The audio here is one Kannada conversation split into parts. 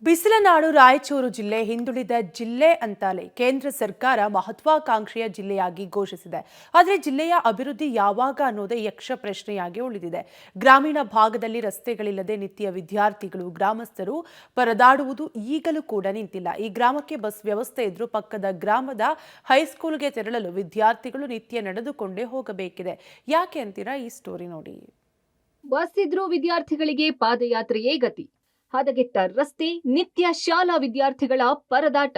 ಬಿಸಿಲನಾಡು ರಾಯಚೂರು ಜಿಲ್ಲೆ ಹಿಂದುಳಿದ ಜಿಲ್ಲೆ ಅಂತಲೇ ಕೇಂದ್ರ ಸರ್ಕಾರ ಮಹತ್ವಾಕಾಂಕ್ಷೆಯ ಜಿಲ್ಲೆಯಾಗಿ ಘೋಷಿಸಿದೆ. ಆದರೆ ಜಿಲ್ಲೆಯ ಅಭಿವೃದ್ಧಿ ಯಾವಾಗ ಅನ್ನೋದೇ ಯಕ್ಷ ಪ್ರಶ್ನೆಯಾಗಿ ಉಳಿದಿದೆ. ಗ್ರಾಮೀಣ ಭಾಗದಲ್ಲಿ ರಸ್ತೆಗಳಿಲ್ಲದೆ ನಿತ್ಯ ವಿದ್ಯಾರ್ಥಿಗಳು, ಗ್ರಾಮಸ್ಥರು ಪರದಾಡುವುದು ಈಗಲೂ ಕೂಡ ನಿಂತಿಲ್ಲ. ಈ ಗ್ರಾಮಕ್ಕೆ ಬಸ್ ವ್ಯವಸ್ಥೆ ಇದ್ರೂ ಪಕ್ಕದ ಗ್ರಾಮದ ಹೈಸ್ಕೂಲ್ಗೆ ತೆರಳಲು ವಿದ್ಯಾರ್ಥಿಗಳು ನಿತ್ಯ ನಡೆದುಕೊಂಡೇ ಹೋಗಬೇಕಿದೆ. ಯಾಕೆ ಅಂತೀರಾ? ಈ ಸ್ಟೋರಿ ನೋಡಿ. ಬಸ್ ಇದ್ರೂ ವಿದ್ಯಾರ್ಥಿಗಳಿಗೆ ಪಾದಯಾತ್ರೆಯೇ ಗತಿ. ಹದಗೆಟ್ಟ ರಸ್ತೆ, ನಿತ್ಯ ಶಾಲಾ ವಿದ್ಯಾರ್ಥಿಗಳ ಪರದಾಟ.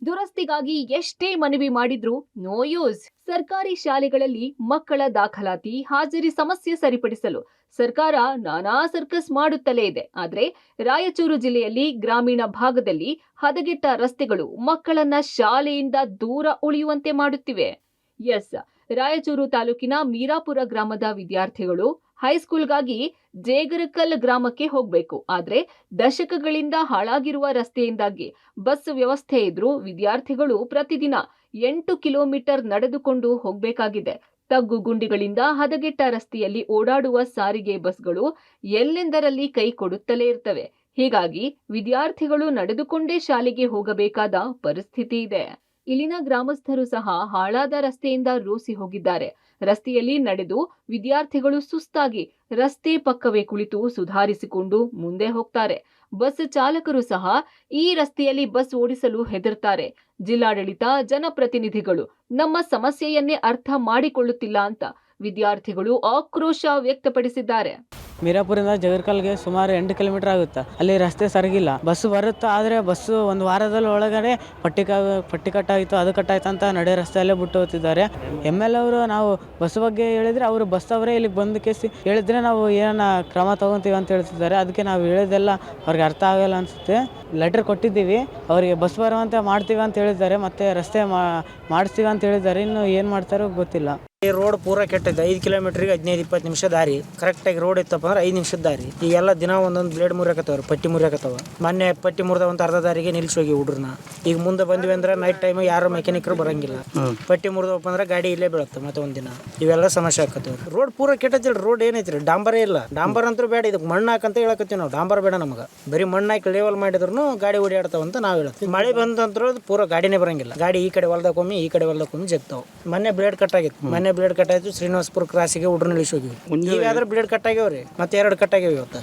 ದುರಸ್ತಿಗಾಗಿ ಎಷ್ಟೇ ಮನವಿ ಮಾಡಿದ್ರೂ ನೋ ಯೂಸ್. ಸರ್ಕಾರಿ ಶಾಲೆಗಳಲ್ಲಿ ಮಕ್ಕಳ ದಾಖಲಾತಿ, ಹಾಜರಿ ಸಮಸ್ಯೆ ಸರಿಪಡಿಸಲು ಸರ್ಕಾರ ನಾನಾ ಸರ್ಕಸ್ ಮಾಡುತ್ತಲೇ ಇದೆ. ಆದ್ರೆ ರಾಯಚೂರು ಜಿಲ್ಲೆಯಲ್ಲಿ ಗ್ರಾಮೀಣ ಭಾಗದಲ್ಲಿ ಹದಗೆಟ್ಟ ರಸ್ತೆಗಳು ಮಕ್ಕಳನ್ನ ಶಾಲೆಯಿಂದ ದೂರ ಉಳಿಯುವಂತೆ ಮಾಡುತ್ತಿವೆ. ಎಸ್, ರಾಯಚೂರು ತಾಲೂಕಿನ ಮೀರಾಪುರ ಗ್ರಾಮದ ವಿದ್ಯಾರ್ಥಿಗಳು ಹೈಸ್ಕೂಲ್ಗಾಗಿ ಜೇಗರಕಲ್ ಗ್ರಾಮಕ್ಕೆ ಹೋಗಬೇಕು. ಆದ್ರೆ ದಶಕಗಳಿಂದ ಹಾಳಾಗಿರುವ ರಸ್ತೆಯಿಂದಾಗಿ ಬಸ್ ವ್ಯವಸ್ಥೆ ಇದ್ರೂ ವಿದ್ಯಾರ್ಥಿಗಳು ಪ್ರತಿದಿನ 8 ಕಿಲೋಮೀಟರ್ ನಡೆದುಕೊಂಡು ಹೋಗಬೇಕಾಗಿದೆ. ತಗ್ಗು ಗುಂಡಿಗಳಿಂದ ಹದಗೆಟ್ಟ ರಸ್ತೆಯಲ್ಲಿ ಓಡಾಡುವ ಸಾರಿಗೆ ಬಸ್ಗಳು ಎಲ್ಲೆಂದರಲ್ಲಿ ಕೈ ಕೊಡುತ್ತಲೇ ಇರ್ತವೆ. ಹೀಗಾಗಿ ವಿದ್ಯಾರ್ಥಿಗಳು ನಡೆದುಕೊಂಡೇ ಶಾಲೆಗೆ ಹೋಗಬೇಕಾದ ಪರಿಸ್ಥಿತಿ ಇದೆ. ಇಲ್ಲಿನ ಗ್ರಾಮಸ್ಥರು ಸಹ ಹಾಳಾದ ರಸ್ತೆಯಿಂದ ರೋಸಿ ಹೋಗಿದ್ದಾರೆ. ರಸ್ತೆಯಲ್ಲಿ ನಡೆದು ವಿದ್ಯಾರ್ಥಿಗಳು ಸುಸ್ತಾಗಿ ರಸ್ತೆ ಪಕ್ಕವೇ ಕುಳಿತು ಸುಧಾರಿಸಿಕೊಂಡು ಮುಂದೆ ಹೋಗ್ತಾರೆ. ಬಸ್ ಚಾಲಕರು ಸಹ ಈ ರಸ್ತೆಯಲ್ಲಿ ಬಸ್ ಓಡಿಸಲು ಹೆದರ್ತಾರೆ. ಜಿಲ್ಲಾಡಳಿತ, ಜನಪ್ರತಿನಿಧಿಗಳು ನಮ್ಮ ಸಮಸ್ಯೆಯನ್ನೇ ಅರ್ಥ ಮಾಡಿಕೊಳ್ಳುತ್ತಿಲ್ಲ ಅಂತ ವಿದ್ಯಾರ್ಥಿಗಳು ಆಕ್ರೋಶ ವ್ಯಕ್ತಪಡಿಸಿದ್ದಾರೆ. ಮೀರಾಪುರಿಂದ ಜಗರ್ಕಲ್ಗೆ ಸುಮಾರು 8 ಕಿಲೋಮೀಟರ್ ಆಗುತ್ತೆ. ಅಲ್ಲಿ ರಸ್ತೆ ಸರಿಗಿಲ್ಲ. ಬಸ್ ಬರುತ್ತೆ, ಆದರೆ ಬಸ್ಸು ಒಂದು ವಾರದಲ್ಲಿ ಒಳಗಡೆ ಪಟ್ಟಿ ಕಟ್ಟಾಯಿತು, ಅದು ಕಟ್ಟಾಯ್ತು ಅಂತ ನಡೆ ರಸ್ತೆಯಲ್ಲೇ ಬಿಟ್ಟು ಹೋಗ್ತಿದ್ದಾರೆ. ML ಅವರು ನಾವು ಬಸ್ ಬಗ್ಗೆ ಹೇಳಿದ್ರೆ ಅವರು ಬಸ್ ಅವರೇ ಇಲ್ಲಿಗೆ ಬಂದು ಕೇಸಿ ಹೇಳಿದ್ರೆ ನಾವು ಏನನ್ನ ಕ್ರಮ ತಗೊತೀವಿ ಅಂತ ಹೇಳ್ತಿದ್ದಾರೆ. ಅದಕ್ಕೆ ನಾವು ಹೇಳಿದೆಲ್ಲ ಅವ್ರಿಗೆ ಅರ್ಥ ಆಗಲ್ಲ ಅನಿಸುತ್ತೆ. ಲೆಟರ್ ಕೊಟ್ಟಿದ್ದೀವಿ, ಅವರಿಗೆ ಬಸ್ ಬರುವಂತೆ ಮಾಡ್ತೀವಿ ಅಂತ ಹೇಳಿದ್ದಾರೆ, ಮತ್ತು ರಸ್ತೆ ಮಾಡಿಸ್ತೀವಿ ಅಂತ ಹೇಳಿದ್ದಾರೆ. ಇನ್ನು ಏನು ಮಾಡ್ತಾರೋ ಗೊತ್ತಿಲ್ಲ. ಈ ರೋಡ್ ಪೂರಾ ಕೆಟ್ಟೈತೆ. 5 ಕಿಲೋಮೀಟರ್ಗೆ 15-20 ನಿಮಿಷ ದಾರಿ. ಕರೆಕ್ಟಾಗಿ ರೋಡ್ ಇತ್ತಪ್ಪ ಅಂದ್ರೆ 5 ನಿಮಿಷದ ದಾರಿ. ಈಗೆಲ್ಲ ದಿನ ಒಂದೊಂದು ಬ್ಲೇಡ್ ಮುರಿಯಾಕತ್ತವ್ರು, ಪಟ್ಟಿ ಮುರಿಯಾಕತ್ತವ. ಮೊನ್ನೆ ಪಟ್ಟಿ ಮುರಿದ ಒಂದು ಅರ್ಧ ದಾರಿಗೆ ನಿಲ್ಸೋಗಿ ಹುಡ್ರನ್ನ. ಈಗ ಮುಂದೆ ಬಂದ್ವಿ ಅಂದ್ರೆ ನೈಟ್ ಟೈಮ್ ಯಾರು ಮೆಕ್ಯಾನಿಕರು ಬರಂಗಿಲ್ಲ. ಪಟ್ಟಿ ಮುರಿದಪ್ಪ ಅಂದ್ರೆ ಗಾಡಿ ಇಲ್ಲೇ ಬೀಳುತ್ತೆ ಮತ್ತೆ ಒಂದಿನ. ಇವೆಲ್ಲ ಸಮಸ್ಯೆ ಆಕತ್ತವ್ರು. ರೋಡ್ ಪೂರಾ ಕೆಟ್ಟೈತಿ. ರೋಡ್ ಏನೈತ್ರಿ, ಡಾಂಬರೇ ಇಲ್ಲ. ಡಾಂಬರ್ ಅಂತೂ ಬೇಡ, ಇದಕ್ಕೆ ಮಣ್ಣು ಹಾಕಂತ ಹೇಳಕತ್ತೀವಿ ನಾವು. ಡಾಂಬರ್ ಬೇಡ ನಮಗೆ, ಬರೀ ಮಣ್ಣು ಹಾಕಿ ಲೆವೆಲ್ ಮಾಡಿದ್ರು ಗಾಡಿ ಓಡಾಡ್ತಾವ ಅಂತ ನಾವು ಹೇಳ್ತೀವಿ. ಮಳೆ ಬಂದಂತರೂ ಪೂರಾ ಗಾಡಿನೇ ಬರಂಗಿಲ್ಲ. ಗಾಡಿ ಈ ಕಡೆ ಹೊಲ್ದಕ್ಕೊಮ್ಮೆ ಈ ಕಡೆ ಹೊಲ್ದಕ್ಕೊಮ್ಮೆ ಜಗ್ತಾವ. ಮೊನ್ನೆ ಬ್ಲೇಡ್ ಕಟ್ ಆಗಿತ್ತು. ಮೊನ್ನೆ ಬ್ಲೇಡ್ ಕಟ್ ಆಯ್ತು, ಶ್ರೀನಿವಾಸಪುರ ಕ್ರಾಸಿಗೆ ಹುಡ್ರನ್ನ ಇಳಿಸೋಗಿ. ಈಗಾದ್ರೆ ಬ್ಲೇಡ್ ಕಟ್ ಆಗ್ಯಾವ್ರಿ, ಮತ್ತೆ 2 ಕಟ್ ಆಗ್ಯಾವ ಇವತ್ತು.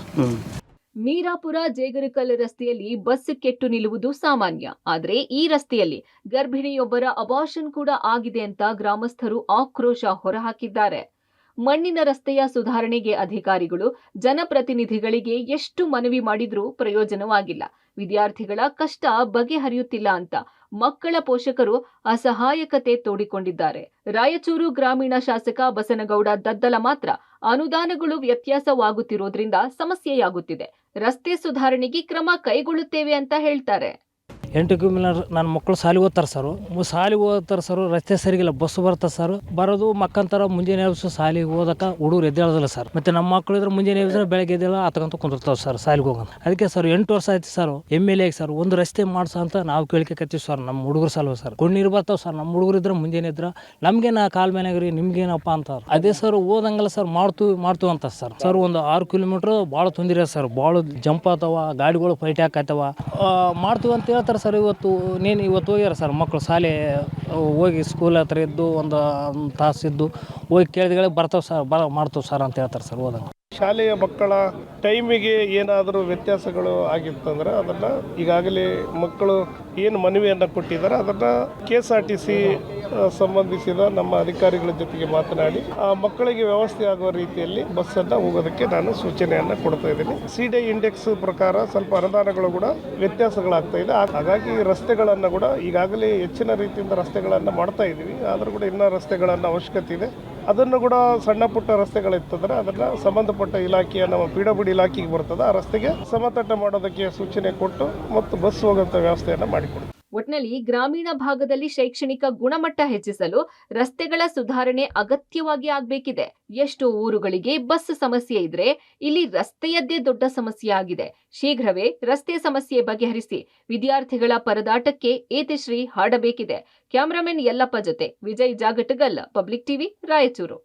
ಮೀರಾಪುರ ಜೇಗರಕಲ್ ರಸ್ತೆಯಲ್ಲಿ ಬಸ್ ಕೆಟ್ಟು ನಿಲ್ಲುವುದು ಸಾಮಾನ್ಯ. ಆದ್ರೆ ಈ ರಸ್ತೆಯಲ್ಲಿ ಗರ್ಭಿಣಿಯೊಬ್ಬರ ಅಬಾರ್ಷನ್ ಕೂಡ ಆಗಿದೆ ಅಂತ ಗ್ರಾಮಸ್ಥರು ಆಕ್ರೋಶ ಹೊರಹಾಕಿದ್ದಾರೆ. ಮಣ್ಣಿನ ರಸ್ತೆಯ ಸುಧಾರಣೆಗೆ ಅಧಿಕಾರಿಗಳು, ಜನಪ್ರತಿನಿಧಿಗಳಿಗೆ ಎಷ್ಟು ಮನವಿ ಮಾಡಿದ್ರೂ ಪ್ರಯೋಜನವಾಗಿಲ್ಲ. ವಿದ್ಯಾರ್ಥಿಗಳ ಕಷ್ಟ ಬಗೆಹರಿಯುತ್ತಿಲ್ಲ ಅಂತ ಮಕ್ಕಳ ಪೋಷಕರು ಅಸಹಾಯಕತೆ ತೋಡಿಕೊಂಡಿದ್ದಾರೆ. ರಾಯಚೂರು ಗ್ರಾಮೀಣ ಶಾಸಕ ಬಸನಗೌಡ ದದ್ದಲ ಮಾತ್ರ ಅನುದಾನಗಳು ವ್ಯತ್ಯಾಸವಾಗುತ್ತಿರೋದ್ರಿಂದ ಸಮಸ್ಯೆಯಾಗುತ್ತಿದೆ, ರಸ್ತೆ ಸುಧಾರಣೆಗೆ ಕ್ರಮ ಕೈಗೊಳ್ಳುತ್ತೇವೆ ಅಂತ ಹೇಳ್ತಾರೆ. 8 ಕಿಲೋಮೀಟರ್ ನನ್ನ ಮಕ್ಕಳು ಶಾಲೆಗೆ ಓದ್ತಾರೆ ಸರ್. ರಸ್ತೆ ಸರಿಗಿಲ್ಲ. ಬಸ್ ಬರ್ತದೆ ಸರ್, ಬರೋದು ಮಕ್ಕಂತರ ಮುಂಜಾನೆ ಎಬ್ಬಿಸು ಶಾಲೆಗೆ ಓದಕ್ಕೆ ಹುಡುಗರು ಎದ್ದೇಳೋದಿಲ್ಲ ಸರ್. ಮತ್ತೆ ನಮ್ಮ ಮಕ್ಕಳು ಇದ್ರೆ ಮುಂಜಾನೆ ಎಬ್ಬಿಸಿದ್ರೆ ಬೆಳಗ್ಗೆ ಎದ್ದೇಳ ಹತ್ಕೊಂತ ಕುಂದಿರ್ತಾವೆ ಸರ್ ಶಾಲೆಗೆ ಹೋಗೋಣ. ಅದಕ್ಕೆ ಸರ್ 8 ವರ್ಷ ಆಯ್ತು ಸರ್ MLA ಸರ್ ಒಂದು ರಸ್ತೆ ಮಾಡ್ಸ ಅಂತ ನಾವು ಕೇಳ್ಕತ್ತೀವಿ ಸರ್. ನಮ್ಮ ಹುಡುಗರು ಸಲ್ವ ಸರ್ ನೀರು ಬರ್ತಾವೆ ಸರ್. ನಮ್ಮ ಹುಡುಗರು ಇದ್ರೆ ಮುಂಜಾನೆ ಇದ್ರೆ ನಮ್ಗೇನ ಕಾಲ್ ಮೇನಾಗ್ರಿ ನಿಮ್ಗೇನಪ್ಪ ಅಂತಾರೆ. ಅದೇ ಸರ್ ಓದಂಗಲ್ಲ ಸರ್, ಮಾಡ್ತೀವಿ ಅಂತ ಸರ್ ಒಂದು 6 ಕಿಲೋಮೀಟ್ರ್ ಭಾಳ ತೊಂದರೆ ಸರ್. ಭಾಳ ಜಂಪ್ ಆಗ್ತಾವ, ಗಾಡಿಗಳು ಫೈಟ್ ಹಾಕತ್ತವ. ಮಾಡ್ತೀವಿ ಅಂತ ಹೇಳ್ತಾರೆ ಸರ್. ಇವತ್ತು ಹೋಗ್ಯಾರ ಸರ್ ಮಕ್ಕಳು ಶಾಲೆ ಹೋಗಿ ಸ್ಕೂಲ್ ಹತ್ರ ಇದ್ದು ಒಂದು ತಾಸು ಇದ್ದು ಹೋಗಿ ಕೇಳಿದಗಳಿಗೆ ಬರ್ತಾವೆ ಸರ್, ಮಾಡ್ತೀವಿ ಸರ್ ಅಂತ ಹೇಳ್ತಾರೆ ಸರ್ ಓದಂಗೆ. ಶಾಲೆಯ ಮಕ್ಕಳ ಟೈಮಿಗೆ ಏನಾದರೂ ವ್ಯತ್ಯಾಸಗಳು ಆಗಿತ್ತಂದ್ರೆ ಅದನ್ನು ಈಗಾಗಲೇ ಮಕ್ಕಳು ಏನು ಮನವಿಯನ್ನು ಕೊಟ್ಟಿದ್ದಾರೆ ಅದನ್ನು KSRTC ಸಂಬಂಧಿಸಿದ ನಮ್ಮ ಅಧಿಕಾರಿಗಳ ಜೊತೆಗೆ ಮಾತನಾಡಿ ಆ ಮಕ್ಕಳಿಗೆ ವ್ಯವಸ್ಥೆ ಆಗುವ ರೀತಿಯಲ್ಲಿ ಬಸ್ಸನ್ನು ಹೋಗೋದಕ್ಕೆ ನಾನು ಸೂಚನೆಯನ್ನು ಕೊಡ್ತಾ ಇದ್ದೀನಿ. CDI ಇಂಡೆಕ್ಸ್ ಪ್ರಕಾರ ಸ್ವಲ್ಪ ಅನುದಾನಗಳು ಕೂಡ ವ್ಯತ್ಯಾಸಗಳಾಗ್ತಾ ಇದೆ. ಹಾಗಾಗಿ ರಸ್ತೆಗಳನ್ನು ಕೂಡ ಈಗಾಗಲೇ ಹೆಚ್ಚಿನ ರೀತಿಯಿಂದ ರಸ್ತೆಗಳನ್ನು ಮಾಡ್ತಾ ಇದ್ದೀವಿ. ಆದರೂ ಕೂಡ ಇನ್ನೂ ರಸ್ತೆಗಳನ್ನು ಅವಶ್ಯಕತೆ ಇದೆ. ಅದನ್ನು ಕೂಡ ಸಣ್ಣ ಪುಟ್ಟ ರಸ್ತೆಗಳಿರ್ತಂದ್ರೆ ಅದನ್ನು ಸಂಬಂಧಪಟ್ಟ ಇಲಾಖೆಯ ನಮ್ಮ PWD ಇಲಾಖೆಗೆ ಬರ್ತದೆ. ಆ ರಸ್ತೆಗೆ ಸಮತಟ್ಟ ಮಾಡೋದಕ್ಕೆ ಸೂಚನೆ ಕೊಟ್ಟು ಮತ್ತು ಬಸ್ ಹೋಗುವಂಥ ವ್ಯವಸ್ಥೆಯನ್ನು ಮಾಡಿಕೊಡ್ತೀವಿ. ಒಟ್ನಲ್ಲಿ ಗ್ರಾಮೀಣ ಭಾಗದಲ್ಲಿ ಶೈಕ್ಷಣಿಕ ಗುಣಮಟ್ಟ ಹೆಚ್ಚಿಸಲು ರಸ್ತೆಗಳ ಸುಧಾರಣೆ ಅಗತ್ಯವಾಗಿ ಆಗಬೇಕಿದೆ. ಎಷ್ಟೋ ಊರುಗಳಿಗೆ ಬಸ್ ಸಮಸ್ಯೆ ಇದ್ರೆ ಇಲ್ಲಿ ರಸ್ತೆಯದ್ದೇ ದೊಡ್ಡ ಸಮಸ್ಯೆ ಆಗಿದೆ. ಶೀಘ್ರವೇ ರಸ್ತೆ ಸಮಸ್ಯೆ ಬಗೆಹರಿಸಿ ವಿದ್ಯಾರ್ಥಿಗಳ ಪರದಾಟಕ್ಕೆ ಏತಶ್ರೀ ಹಾಡಬೇಕಿದೆ. ಕ್ಯಾಮರಾಮನ್ ಯಲ್ಲಪ್ಪ ಜೊತೆ ವಿಜಯ್ ಜಾಗಟಗಲ್, ಪಬ್ಲಿಕ್ ಟಿವಿ, ರಾಯಚೂರು.